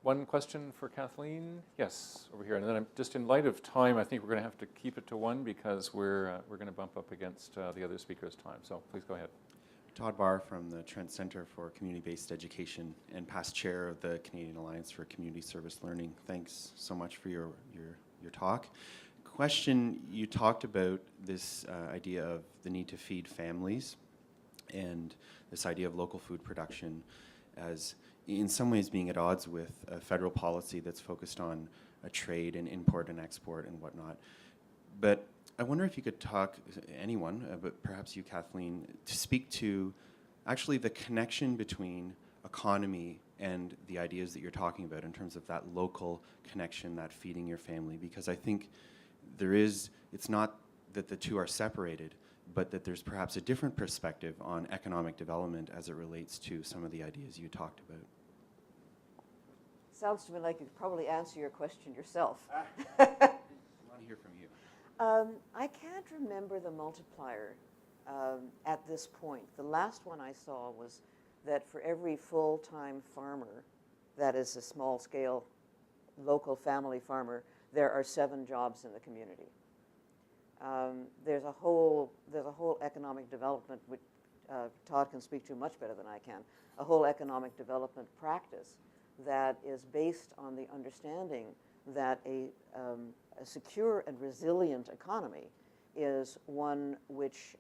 One question for Kathleen. Yes, over here. And then I'm just in light of time, I think we're going to have to keep it to one because we're going to bump up against the other speaker's time. So please go ahead. Todd Barr from the Trent Centre for Community-Based Education and past chair of the Canadian Alliance for Community Service Learning. Thanks so much for your talk. Question, you talked about this idea of the need to feed families and this idea of local food production as in some ways being at odds with a federal policy that's focused on a trade and import and export and whatnot. But I wonder if you could talk, anyone, but perhaps you, Kathleen, to speak to actually the connection between economy and the ideas that you're talking about in terms of that local connection, that feeding your family, because I think there is, it's not that the two are separated, but that there's perhaps a different perspective on economic development as it relates to some of the ideas you talked about. Sounds to me like you could probably answer your question yourself. I want to hear from you. I can't remember the multiplier at this point. The last one I saw was that for every full-time farmer, that is a small-scale local family farmer, there are 7 jobs in the community. There's a whole economic development, which Todd can speak to much better than I can, a whole economic development practice that is based on the understanding that a secure and resilient economy is one which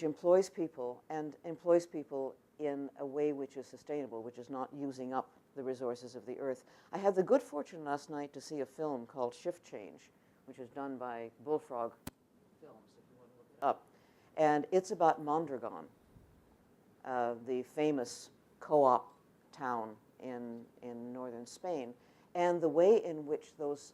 employs people and employs people in a way which is sustainable, which is not using up the resources of the earth. I had the good fortune last night to see a film called Shift Change, which is done by Bullfrog Films, if you want to look it up. And it's about Mondragon, the famous co-op town in northern Spain, and the way in which those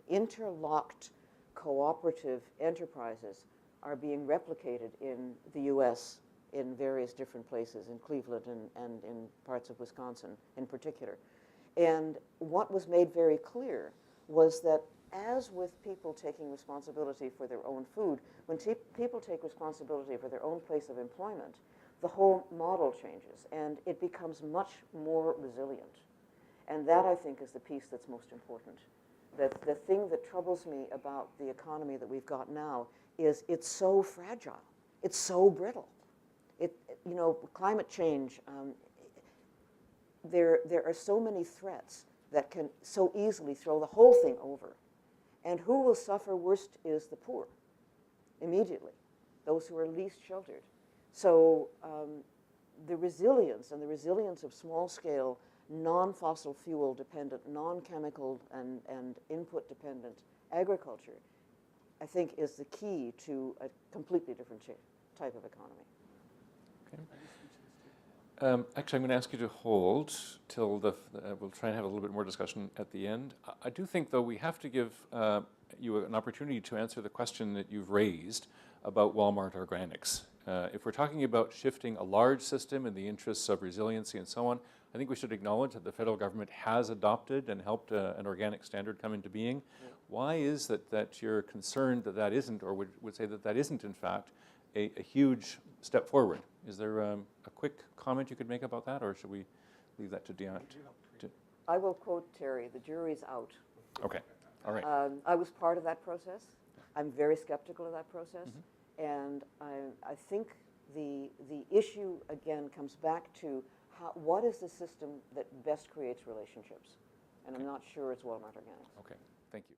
interlocked cooperative enterprises are being replicated in the U.S. in various different places, in Cleveland and in parts of Wisconsin in particular. And what was made very clear was that as with people taking responsibility for their own food, when people take responsibility for their own place of employment, the whole model changes and it becomes much more resilient. And that, I think, is the piece that's most important. That the thing that troubles me about the economy that we've got now is it's so fragile. It's so brittle. You know, climate change, there are so many threats that can so easily throw the whole thing over. And who will suffer worst is the poor, immediately, those who are least sheltered. So the resilience of small-scale, non-fossil fuel dependent, non-chemical and input dependent agriculture, I think is the key to a completely different type of economy. Okay. Actually, I'm going to ask you to hold till we'll try and have a little bit more discussion at the end. I do think, though, we have to give you an opportunity to answer the question that you've raised about Walmart Organics. If we're talking about shifting a large system in the interests of resiliency and so on, I think we should acknowledge that the federal government has adopted and helped an organic standard come into being. Yeah. Why is that you're concerned that that isn't, or would say that that isn't, in fact, a huge step forward? Is there a quick comment you could make about that, or should we leave that to Deanne? I will quote Terry, the jury's out. Okay, all right. I was part of that process. I'm very skeptical of that process. Mm-hmm. And I think the issue, again, comes back to what is the system that best creates relationships? And I'm not sure it's Walmart Organics. Okay, thank you.